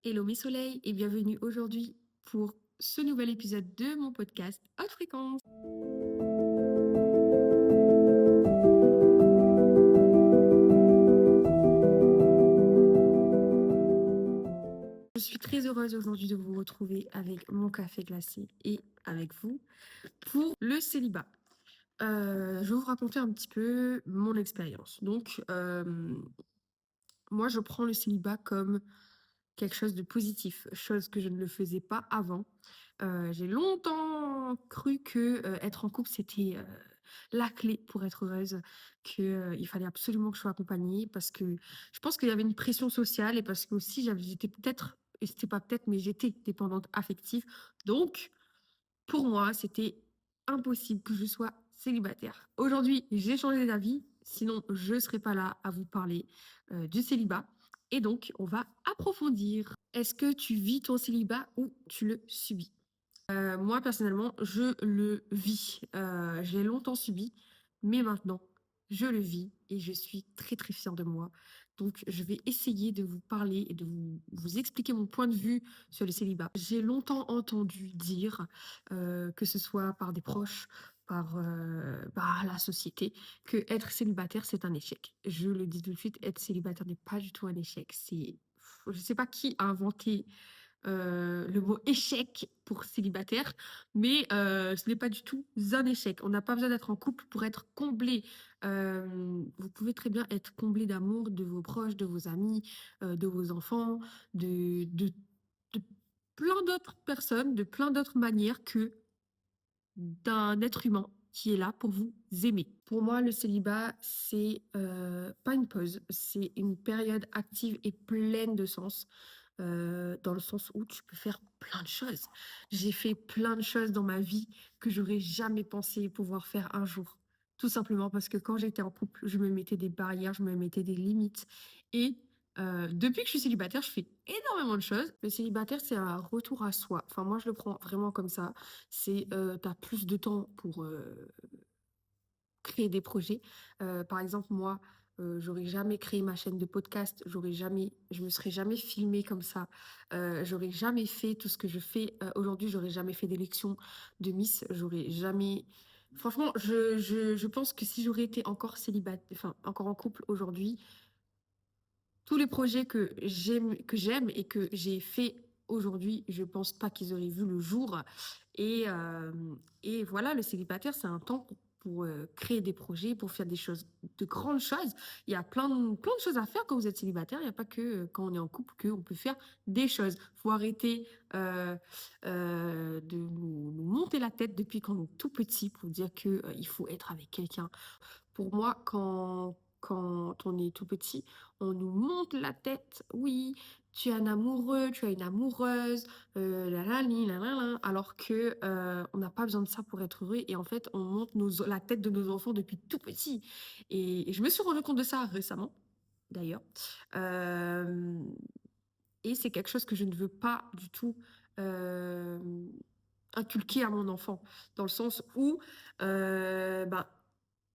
Hello mes soleils et bienvenue aujourd'hui pour ce nouvel épisode de mon podcast Haute Fréquence. Je suis très heureuse aujourd'hui de vous retrouver avec mon café glacé et avec vous pour le célibat. Je vais vous raconter un petit peu mon expérience. Donc, moi, je prends le célibat comme quelque chose de positif, chose que je ne le faisais pas avant. J'ai longtemps cru que être en couple, c'était la clé pour être heureuse, que il fallait absolument que je sois accompagnée parce que je pense qu'il y avait une pression sociale et parce que aussi j'étais peut-être, et c'était pas peut-être, mais j'étais dépendante affective. Donc, pour moi, c'était impossible que je sois célibataire. Aujourd'hui, j'ai changé d'avis, sinon je ne serais pas là à vous parler du célibat. Et donc, on va approfondir. Est-ce que tu vis ton célibat ou tu le subis? Moi, personnellement, je le vis. Je l'ai longtemps subi, mais maintenant, je le vis et je suis très, très fière de moi. Donc, je vais essayer de vous parler et de vous expliquer mon point de vue sur le célibat. J'ai longtemps entendu dire, que ce soit par des proches, par la société, que être célibataire, c'est un échec. Je le dis tout de suite, être célibataire n'est pas du tout un échec. Je ne sais pas qui a inventé le mot échec pour célibataire, mais ce n'est pas du tout un échec. On n'a pas besoin d'être en couple pour être comblé. Vous pouvez très bien être comblé d'amour de vos proches, de vos amis, de vos enfants, de plein d'autres personnes, de plein d'autres manières que d'un être humain qui est là pour vous aimer. Pour moi, le célibat, c'est pas une pause, c'est une période active et pleine de sens, dans le sens où tu peux faire plein de choses. J'ai fait plein de choses dans ma vie que j'aurais jamais pensé pouvoir faire un jour. Tout simplement parce que quand j'étais en couple, je me mettais des barrières, je me mettais des limites. Et depuis que je suis célibataire, je fais énormément de choses. Le célibataire, c'est un retour à soi. Enfin, moi, je le prends vraiment comme ça. C'est, tu as plus de temps pour créer des projets. Par exemple, moi, j'aurais jamais créé ma chaîne de podcast, je me serais jamais filmée comme ça, j'aurais jamais fait tout ce que je fais aujourd'hui, j'aurais jamais fait d'élection de Miss, j'aurais jamais. Franchement, je pense que si j'aurais été encore célibataire, enfin, encore en couple aujourd'hui, tous les projets que j'aime et que j'ai fait aujourd'hui, je pense pas qu'ils auraient vu le jour. Et, euh, et voilà, le célibataire, c'est un temps pour créer des projets, pour faire des choses, de grandes choses. Il y a plein de choses à faire quand vous êtes célibataire. Il n'y a pas que quand on est en couple qu'on peut faire des choses. Il faut arrêter de nous monter la tête depuis qu'on est tout petit pour dire que il faut être avec quelqu'un. Pour moi, quand on est tout petit, on nous monte la tête. Oui, tu es un amoureux, tu as une amoureuse, la la li, la, alors que on n'a pas besoin de ça pour être heureux. Et en fait, on monte la tête de nos enfants depuis tout petit. Et je me suis rendu compte de ça récemment, d'ailleurs. Euh, et c'est quelque chose que je ne veux pas du tout euh, inculquer à mon enfant, dans le sens où, ben,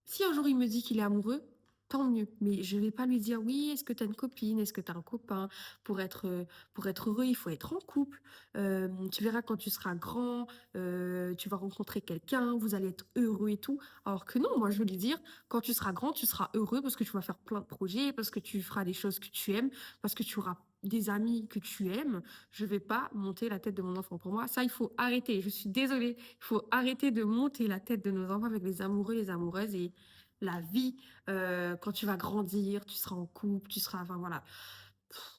si un jour il me dit qu'il est amoureux, tant mieux. Mais je vais pas lui dire oui, est-ce que tu as une copine, est-ce que tu as un copain? Pour être heureux, il faut être en couple. Tu verras quand tu seras grand, tu vas rencontrer quelqu'un, vous allez être heureux et tout. Alors que non, moi je veux lui dire, quand tu seras grand, tu seras heureux parce que tu vas faire plein de projets, parce que tu feras des choses que tu aimes, parce que tu auras des amis que tu aimes. Je vais pas monter la tête de mon enfant. Pour moi, ça, il faut arrêter. Je suis désolée. Il faut arrêter de monter la tête de nos enfants avec les amoureux, les amoureuses et la vie. Quand tu vas grandir, tu seras en couple, tu seras, enfin voilà.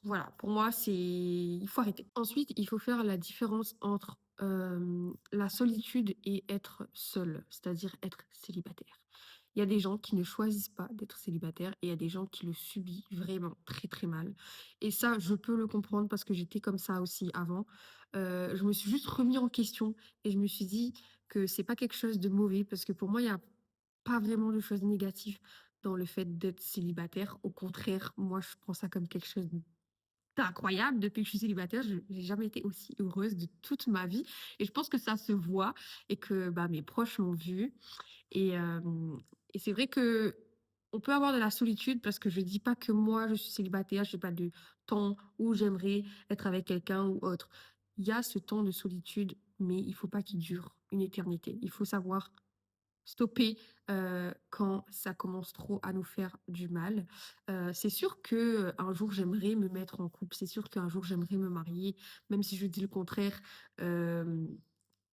Voilà, pour moi, il faut arrêter. Ensuite, il faut faire la différence entre la solitude et être seul, c'est-à-dire être célibataire. Il y a des gens qui ne choisissent pas d'être célibataire et il y a des gens qui le subissent vraiment très très mal. Et ça, je peux le comprendre parce que j'étais comme ça aussi avant. Je me suis juste remis en question et je me suis dit que c'est pas quelque chose de mauvais parce que pour moi, il y a pas vraiment de choses négatives dans le fait d'être célibataire. Au contraire, moi, je prends ça comme quelque chose d'incroyable. Depuis que je suis célibataire, je n'ai jamais été aussi heureuse de toute ma vie. Et je pense que ça se voit et que bah, mes proches l'ont vu. Et, euh, et c'est vrai que on peut avoir de la solitude parce que je dis pas que moi je suis célibataire, j'ai pas de temps où j'aimerais être avec quelqu'un ou autre. Il y a ce temps de solitude, mais il faut pas qu'il dure une éternité. Il faut savoir stopper quand ça commence trop à nous faire du mal. C'est sûr que un jour j'aimerais me mettre en couple, c'est sûr qu'un jour j'aimerais me marier, même si je dis le contraire. euh,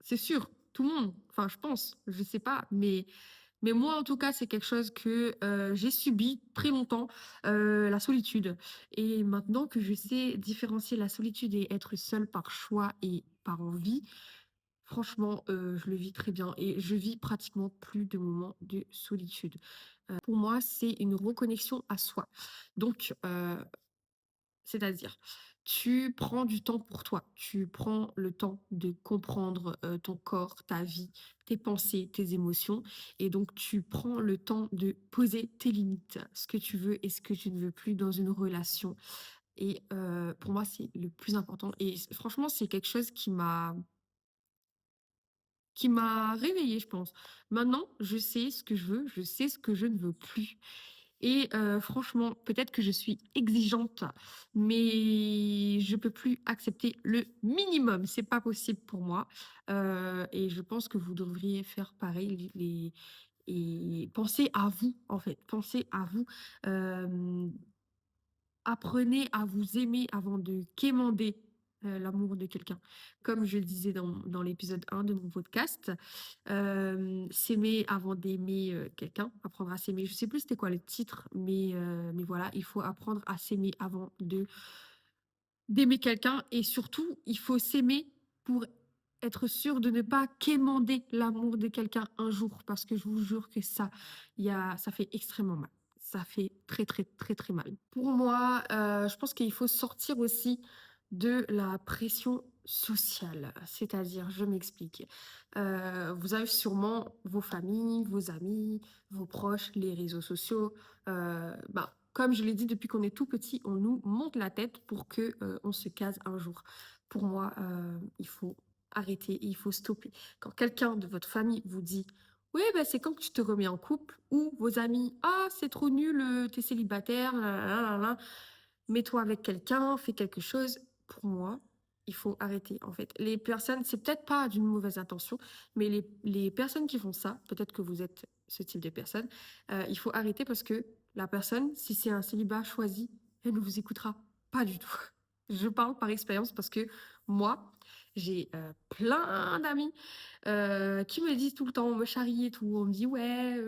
c'est sûr, tout le monde, enfin je pense, je sais pas, mais moi, en tout cas, c'est quelque chose que j'ai subi très longtemps, la solitude. Et maintenant que je sais différencier la solitude et être seule par choix et par envie, franchement, je le vis très bien et je vis pratiquement plus de moments de solitude. Pour moi, c'est une reconnexion à soi. Donc, c'est-à-dire, tu prends du temps pour toi, tu prends le temps de comprendre ton corps, ta vie, tes pensées, tes émotions, et donc tu prends le temps de poser tes limites, ce que tu veux et ce que tu ne veux plus dans une relation. Et pour moi, c'est le plus important. Et franchement, c'est quelque chose qui m'a réveillée, je pense. Maintenant, je sais ce que je veux, je sais ce que je ne veux plus. Et franchement, peut-être que je suis exigeante, mais je peux plus accepter le minimum. C'est pas possible pour moi. Et je pense que vous devriez faire pareil. Et pensez à vous, en fait. Pensez à vous. Euh, Apprenez à vous aimer avant de quémander l'amour de quelqu'un. Comme je le disais dans l'épisode 1 de mon podcast, s'aimer avant d'aimer quelqu'un, apprendre à s'aimer. Je sais plus c'était quoi le titre, mais voilà, il faut apprendre à s'aimer avant d'aimer quelqu'un et surtout, il faut s'aimer pour être sûr de ne pas quémander l'amour de quelqu'un un jour parce que je vous jure que ça fait extrêmement mal. Ça fait très, très, très, très mal. Pour moi, je pense qu'il faut sortir aussi de la pression sociale. C'est-à-dire, je m'explique. Vous avez sûrement vos familles, vos amis, vos proches, les réseaux sociaux. Comme je l'ai dit, depuis qu'on est tout petit, on nous monte la tête pour que on se case un jour. Pour moi, il faut arrêter et il faut stopper. Quand quelqu'un de votre famille vous dit, oui, ben, c'est quand que tu te remets en couple, ou vos amis, ah, c'est trop nul, t'es célibataire, là, là, là, là. Mets-toi avec quelqu'un, fais quelque chose. Pour moi, il faut arrêter. En fait, les personnes, c'est peut-être pas d'une mauvaise intention, mais les personnes qui font ça, peut-être que vous êtes ce type de personne, il faut arrêter parce que la personne, si c'est un célibat choisi, elle ne vous écoutera pas du tout. Je parle par expérience parce que moi, j'ai plein d'amis qui me disent tout le temps, on me charrie et tout, on me dit ouais,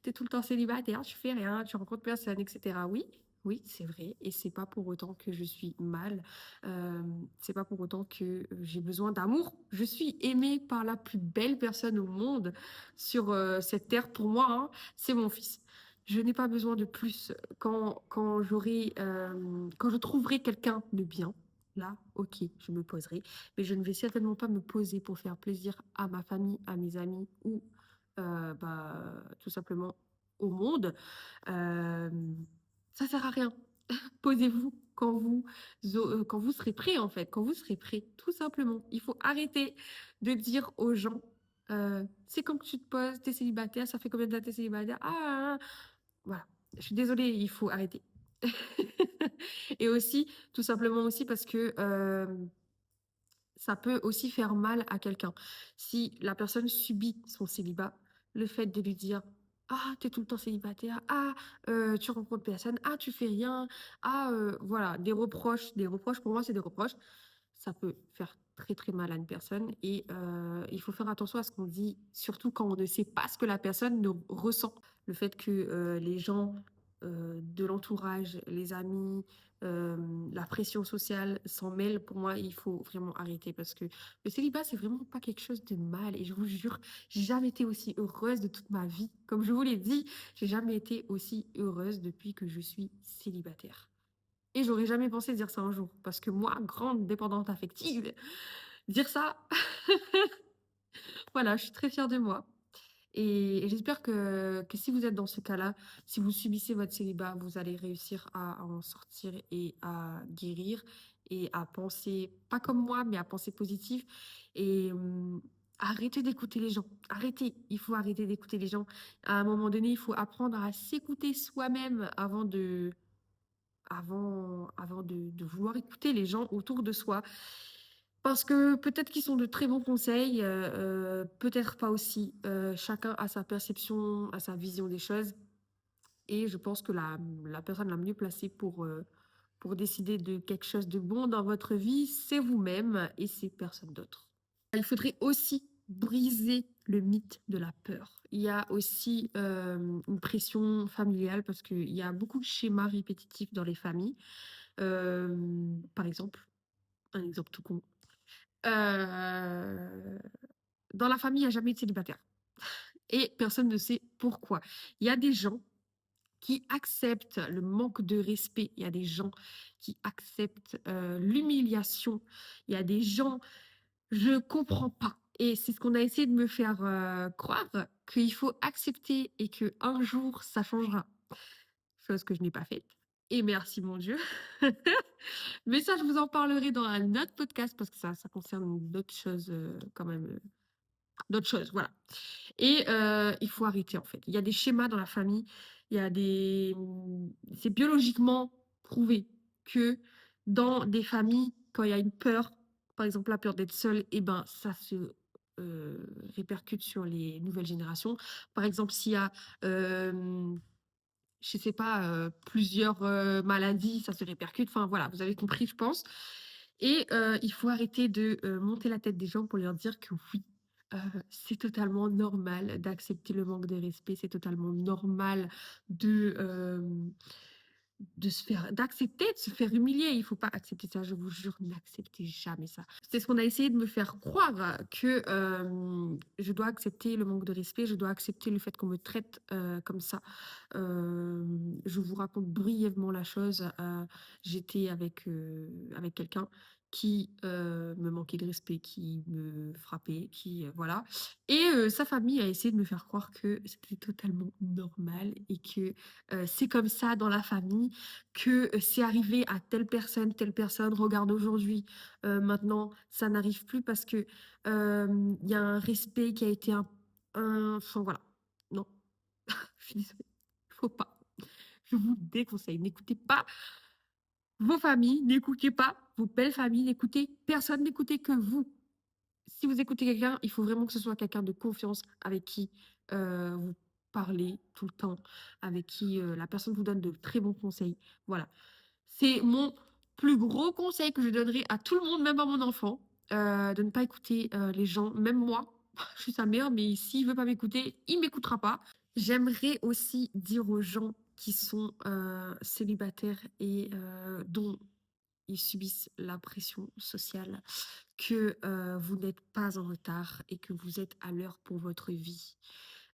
t'es tout le temps célibataire, tu fais rien, tu rencontres personne, etc. Oui, oui, c'est vrai, et c'est pas pour autant que je suis mal, c'est pas pour autant que j'ai besoin d'amour. Je suis aimée par la plus belle personne au monde sur cette terre. Pour moi, hein, c'est mon fils. Je n'ai pas besoin de plus. Quand je trouverai quelqu'un de bien, là, ok, je me poserai. Mais je ne vais certainement pas me poser pour faire plaisir à ma famille, à mes amis ou tout simplement au monde. Euh, Ça sert à rien. Posez-vous quand vous serez prêt, en fait, quand vous serez prêt, tout simplement. Il faut arrêter de dire aux gens, c'est quand que tu te poses, t'es célibataire, ça fait combien de temps que t'es célibataire? Voilà. Je suis désolée, il faut arrêter. Et aussi, tout simplement aussi parce que ça peut aussi faire mal à quelqu'un. Si la personne subit son célibat, le fait de lui dire ah, t'es tout le temps célibataire, ah, tu rencontres personne, ah, tu fais rien, ah, voilà, des reproches, pour moi, c'est des reproches. Ça peut faire très très mal à une personne et il faut faire attention à ce qu'on dit, surtout quand on ne sait pas ce que la personne ressent. Le fait que les gens de l'entourage, les amis, euh, la pression sociale s'en mêlent, pour moi, il faut vraiment arrêter parce que le célibat, c'est vraiment pas quelque chose de mal. Et je vous jure, j'ai jamais été aussi heureuse de toute ma vie. Comme je vous l'ai dit, j'ai jamais été aussi heureuse depuis que je suis célibataire. Et j'aurais jamais pensé dire ça un jour. Parce que moi, grande dépendante affective, dire ça, voilà, je suis très fière de moi. Et j'espère que si vous êtes dans ce cas-là, si vous subissez votre célibat, vous allez réussir à en sortir et à guérir et à penser, pas comme moi, mais à penser positif. Et Arrêtez d'écouter les gens. Arrêtez. Il faut arrêter d'écouter les gens. À un moment donné, il faut apprendre à s'écouter soi-même avant de vouloir écouter les gens autour de soi. Parce que peut-être qu'ils sont de très bons conseils, peut-être pas aussi. Chacun a sa perception, a sa vision des choses. Et je pense que la personne la mieux placée pour décider de quelque chose de bon dans votre vie, c'est vous-même et c'est personne d'autre. Il faudrait aussi briser le mythe de la peur. Il y a aussi une pression familiale parce qu'il y a beaucoup de schémas répétitifs dans les familles. Par exemple, un exemple tout con. Euh, Dans la famille, il n'y a jamais de célibataire. Et personne ne sait pourquoi. Il y a des gens qui acceptent le manque de respect. Il y a des gens qui acceptent l'humiliation. Il y a des gens, je comprends pas. Et c'est ce qu'on a essayé de me faire croire, qu'il faut accepter et que un jour ça changera. Chose que je n'ai pas faite. Et merci mon Dieu. Mais ça, je vous en parlerai dans un autre podcast parce que ça concerne d'autres choses quand même. D'autres choses, voilà. Et il faut arrêter en fait. Il y a des schémas dans la famille, il y a des c'est biologiquement prouvé que dans des familles, quand il y a une peur, par exemple la peur d'être seul, et ben ça se répercute sur les nouvelles générations. Par exemple, s'il y a je sais pas, plusieurs maladies, ça se répercute. Enfin voilà, vous avez compris, je pense. Et il faut arrêter de monter la tête des gens pour leur dire que oui, euh, c'est totalement normal d'accepter le manque de respect, c'est totalement normal de se faire, d'accepter de se faire humilier. Il faut pas accepter ça, je vous jure, n'acceptez jamais ça. C'est ce qu'on a essayé de me faire croire que je dois accepter le manque de respect, je dois accepter le fait qu'on me traite comme ça. Je vous raconte brièvement la chose. J'étais avec quelqu'un qui me manquait de respect, qui me frappait, qui voilà. Et sa famille a essayé de me faire croire que c'était totalement normal et que c'est comme ça dans la famille, que c'est arrivé à telle personne, regarde aujourd'hui, maintenant, ça n'arrive plus parce que il y a un respect qui a été enfin voilà. Non, je suis désolée, faut pas. Je vous déconseille, n'écoutez pas vos familles, n'écoutez pas vos belles familles, n'écoutez personne, n'écoutez que vous. Si vous écoutez quelqu'un, il faut vraiment que ce soit quelqu'un de confiance avec qui vous parlez tout le temps, avec qui la personne vous donne de très bons conseils. Voilà. C'est mon plus gros conseil que je donnerai à tout le monde, même à mon enfant, de ne pas écouter les gens, même moi. Je suis sa mère, mais s'il veut pas m'écouter, il m'écoutera pas. J'aimerais aussi dire aux gens qui sont célibataires et dont ils subissent la pression sociale que vous n'êtes pas en retard et que vous êtes à l'heure pour votre vie.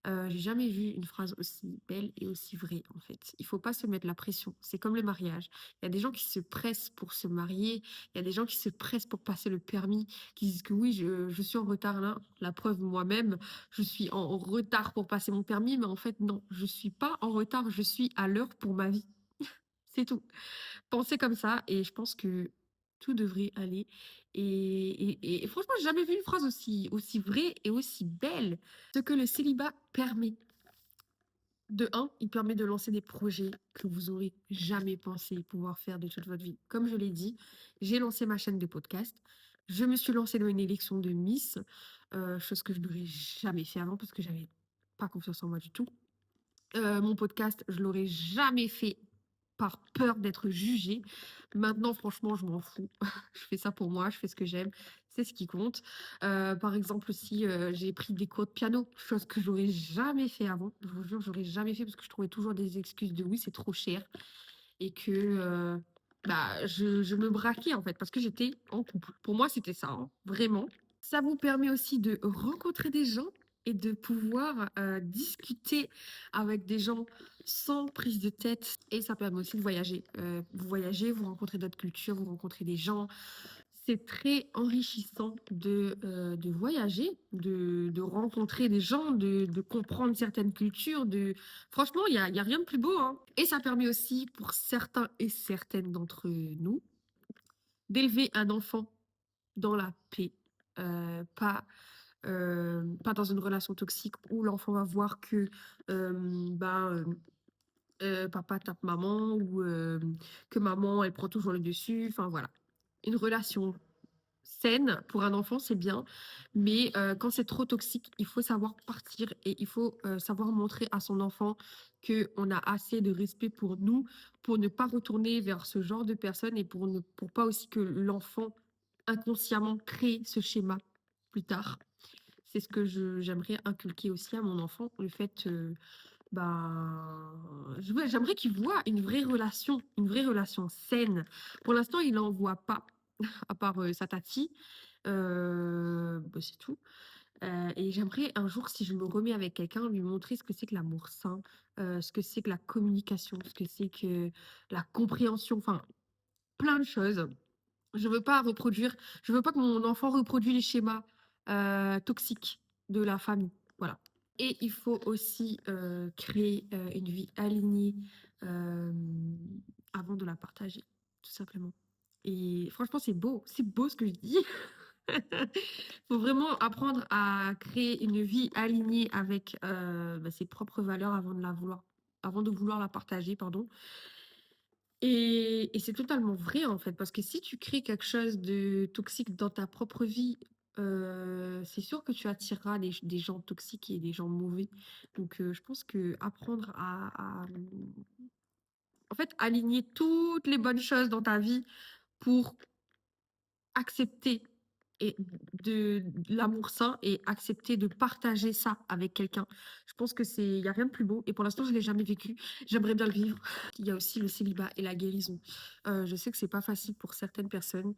J'ai jamais vu une phrase aussi belle et aussi vraie, en fait. Il faut pas se mettre la pression. C'est comme le mariage. Il y a des gens qui se pressent pour se marier. Il y a des gens qui se pressent pour passer le permis, qui disent que oui, je suis en retard là. La preuve, moi-même, je suis en retard pour passer mon permis, mais en fait, non, je suis pas en retard. Je suis à l'heure pour ma vie. C'est tout. Pensez comme ça et je pense que tout devrait aller. Et franchement, j'ai jamais vu une phrase aussi vraie et aussi belle. Ce que le célibat permet. De un, il permet de lancer des projets que vous aurez jamais pensé pouvoir faire de toute votre vie. Comme je l'ai dit, j'ai lancé ma chaîne de podcast. Je me suis lancée dans une élection de Miss, chose que je n'aurais jamais fait avant parce que j'avais pas confiance en moi du tout. Mon podcast, je l'aurais jamais fait par peur d'être jugée. Maintenant, franchement, je m'en fous. Je fais ça pour moi, je fais ce que j'aime, c'est ce qui compte. Par exemple, aussi, j'ai pris des cours de piano, chose que j'aurais jamais fait avant. Je vous jure, j'aurais jamais fait parce que je trouvais toujours des excuses de oui, c'est trop cher. Et que bah, je me braquais en fait parce que j'étais en couple. Pour moi, c'était ça, hein, vraiment. Ça vous permet aussi de rencontrer des gens et de pouvoir discuter avec des gens sans prise de tête. Et ça permet aussi de voyager. Vous voyagez, vous rencontrez d'autres cultures, vous rencontrez des gens. C'est très enrichissant de voyager, de rencontrer des gens, de comprendre certaines cultures. Franchement, il y a rien de plus beau, hein. Et ça permet aussi, pour certains et certaines d'entre nous, d'élever un enfant dans la paix. Pas pas dans une relation toxique où l'enfant va voir que, ben, papa tape maman ou, que maman, elle prend toujours le dessus, enfin voilà. Une relation saine pour un enfant, c'est bien, mais quand c'est trop toxique, il faut savoir partir et il faut, savoir montrer à son enfant qu'on a assez de respect pour nous, pour ne pas retourner vers ce genre de personnes et pour pas aussi que l'enfant inconsciemment crée ce schéma plus tard. C'est ce que j'aimerais inculquer aussi à mon enfant, le fait, ben, j'aimerais qu'il voit une vraie relation saine. Pour l'instant, il en voit pas, à part, sa tati, bah, c'est tout. Et j'aimerais un jour, si je me remets avec quelqu'un, lui montrer ce que c'est que l'amour sain, ce que c'est que la communication, ce que c'est que la compréhension, enfin, plein de choses. Je veux pas reproduire je veux pas que mon enfant reproduise les schémas, toxiques de la famille, voilà. Et il faut aussi, créer, une vie alignée, hem, avant de la partager, tout simplement. Et franchement, c'est beau ce que je dis. Faut vraiment apprendre à créer une vie alignée avec, bah, ses propres valeurs avant de vouloir la partager, pardon. Et c'est totalement vrai, en fait, parce que si tu crées quelque chose de toxique dans ta propre vie, c'est sûr que tu attireras des gens toxiques et des gens mauvais. Donc, je pense qu'apprendre en fait, aligner toutes les bonnes choses dans ta vie pour accepter et de l'amour sain et accepter de partager ça avec quelqu'un. Je pense que il y a rien de plus beau et pour l'instant, je l'ai jamais vécu. J'aimerais bien le vivre. Il y a aussi le célibat et la guérison. Je sais que c'est pas facile pour certaines personnes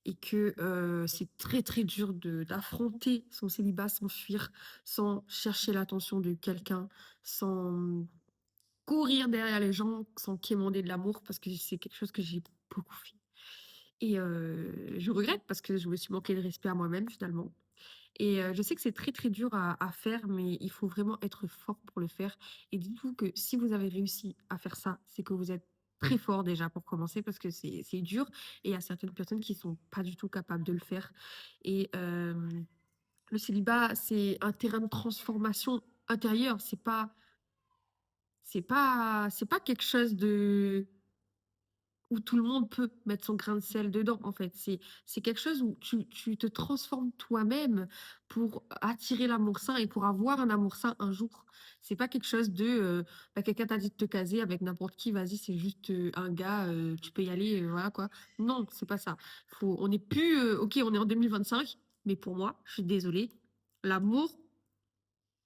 et que, c'est très, très dur d'affronter son célibat sans fuir, sans chercher l'attention de quelqu'un, sans courir derrière les gens, sans quémander de l'amour parce que c'est quelque chose que j'ai beaucoup fait. Et je regrette parce que je me suis manqué de respect à moi-même finalement. Et je sais que c'est très, très dur à faire, mais il faut vraiment être fort pour le faire. Et dites-vous que si vous avez réussi à faire ça, c'est que vous êtes très fort déjà pour commencer parce que c'est dur et il y a certaines personnes qui sont pas du tout capables de le faire. Et le célibat, c'est un terrain de transformation intérieure. C'est pas quelque chose de où tout le monde peut mettre son grain de sel dedans, en fait. C'est quelque chose où tu te transformes toi-même pour attirer l'amour sain et pour avoir un amour sain un jour. C'est pas quelque chose de, bah, quelqu'un t'a dit de te caser avec n'importe qui, vas-y, c'est juste, un gars, tu peux y aller, voilà quoi. Non, c'est pas ça. On n'est plus, OK, on est en 2025, mais pour moi, je suis désolée, l'amour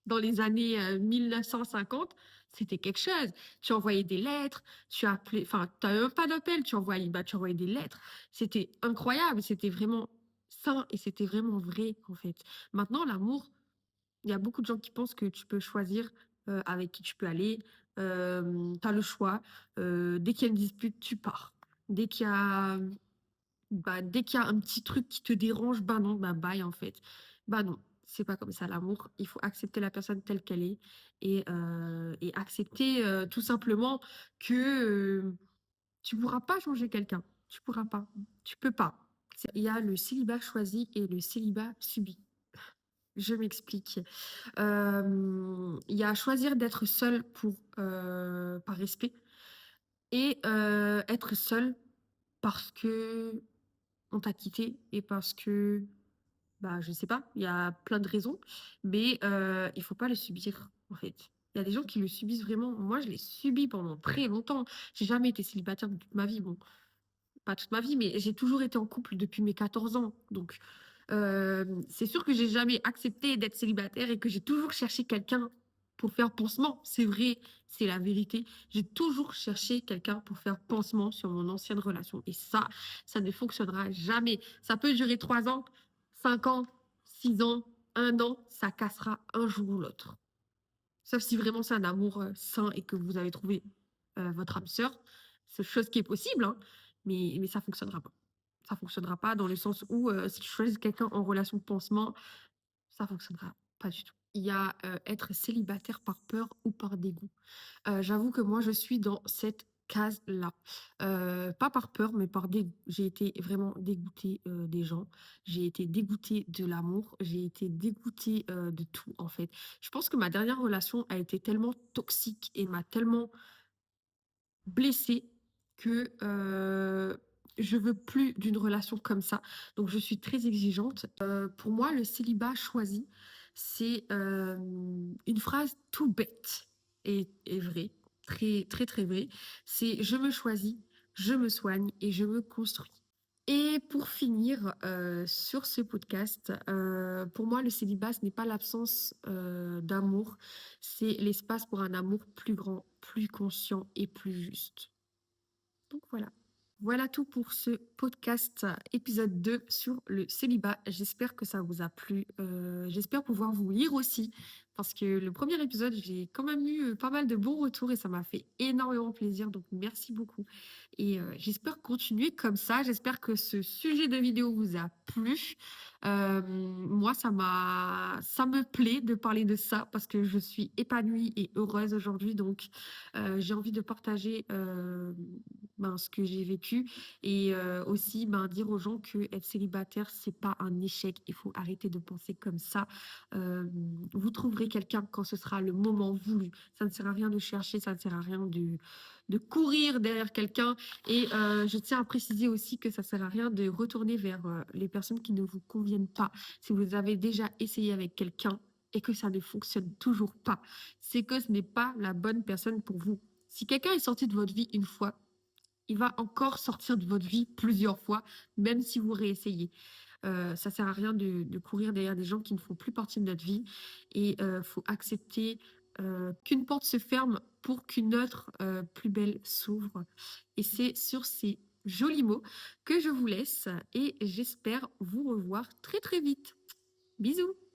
dans les années 1950, c'était quelque chose. Tu envoyais des lettres, tu appelais, enfin, tu n'avais même pas d'appel, tu envoyais des lettres. C'était incroyable, c'était vraiment sain et c'était vraiment vrai, en fait. Maintenant, l'amour, il y a beaucoup de gens qui pensent que tu peux choisir avec qui tu peux aller. Tu as le choix. Dès qu'il y a une dispute, tu pars. Dès qu'il y a dès qu'il y a un petit truc qui te dérange, bah non, bah bye en fait. Bah non, c'est pas comme ça l'amour. Il faut accepter la personne telle qu'elle est et accepter tout simplement que tu pourras pas changer quelqu'un. Tu pourras pas. Tu peux pas. Il y a le célibat choisi et le célibat subi. Je m'explique. Il y a choisir d'être seul par respect et être seul parce que on t'a quitté et parce que, bah, je sais pas, il y a plein de raisons, mais il faut pas le subir, en fait. Il y a des gens qui le subissent vraiment. Moi, je l'ai subi pendant très longtemps. J'ai jamais été célibataire de toute ma vie. Bon, pas toute ma vie, mais j'ai toujours été en couple depuis mes 14 ans. Donc, c'est sûr que j'ai jamais accepté d'être célibataire et que j'ai toujours cherché quelqu'un pour faire pansement. C'est vrai, c'est la vérité. J'ai toujours cherché quelqu'un pour faire pansement sur mon ancienne relation. Et ça ne fonctionnera jamais. Ça peut durer 3 ans, 5 ans, 6 ans, 1 an, ça cassera un jour ou l'autre. Sauf si vraiment c'est un amour sain et que vous avez trouvé votre âme sœur. C'est chose qui est possible, hein, mais ça fonctionnera pas. Ça fonctionnera pas dans le sens où si tu choisis quelqu'un en relation de pansement, ça fonctionnera pas du tout. Il y a être célibataire par peur ou par dégoût. J'avoue que moi, je suis dans cette case-là. Pas par peur, mais par dégoût. J'ai été vraiment dégoûtée des gens. J'ai été dégoûtée de l'amour. J'ai été dégoûtée de tout, en fait. Je pense que ma dernière relation a été tellement toxique et m'a tellement blessée que je veux plus d'une relation comme ça. Donc, je suis très exigeante. Pour moi, le célibat choisi, c'est une phrase tout bête et vraie, très, très, très vraie. C'est je me choisis, je me soigne et je me construis. Et pour finir sur ce podcast, pour moi, le célibat, ce n'est pas l'absence d'amour, c'est l'espace pour un amour plus grand, plus conscient et plus juste. Donc voilà. Voilà tout pour ce podcast épisode 2 sur le célibat. J'espère que ça vous a plu. J'espère pouvoir vous lire aussi parce que le premier épisode, j'ai quand même eu pas mal de bons retours et ça m'a fait énormément plaisir. Donc merci beaucoup. Et j'espère continuer comme ça. J'espère que ce sujet de vidéo vous a plu. Moi, ça me plaît de parler de ça parce que je suis épanouie et heureuse aujourd'hui. Donc, j'ai envie de partager ce que j'ai vécu et aussi dire aux gens que être célibataire, c'est pas un échec. Il faut arrêter de penser comme ça. Euh, Vous trouverez quelqu'un quand ce sera le moment voulu. Ça ne sert à rien de chercher, ça ne sert à rien de courir derrière quelqu'un. Et je tiens à préciser aussi que ça sert à rien de retourner vers les personnes qui ne vous conviennent pas. Si vous avez déjà essayé avec quelqu'un et que ça ne fonctionne toujours pas, c'est que ce n'est pas la bonne personne pour vous. Si quelqu'un est sorti de votre vie une fois, il va encore sortir de votre vie plusieurs fois, même si vous réessayez. Ça sert à rien de courir derrière des gens qui ne font plus partie de notre vie. Et faut accepter qu'une porte se ferme pour qu'une autre plus belle s'ouvre. Et c'est sur ces jolis mots que je vous laisse et j'espère vous revoir très très vite. Bisous!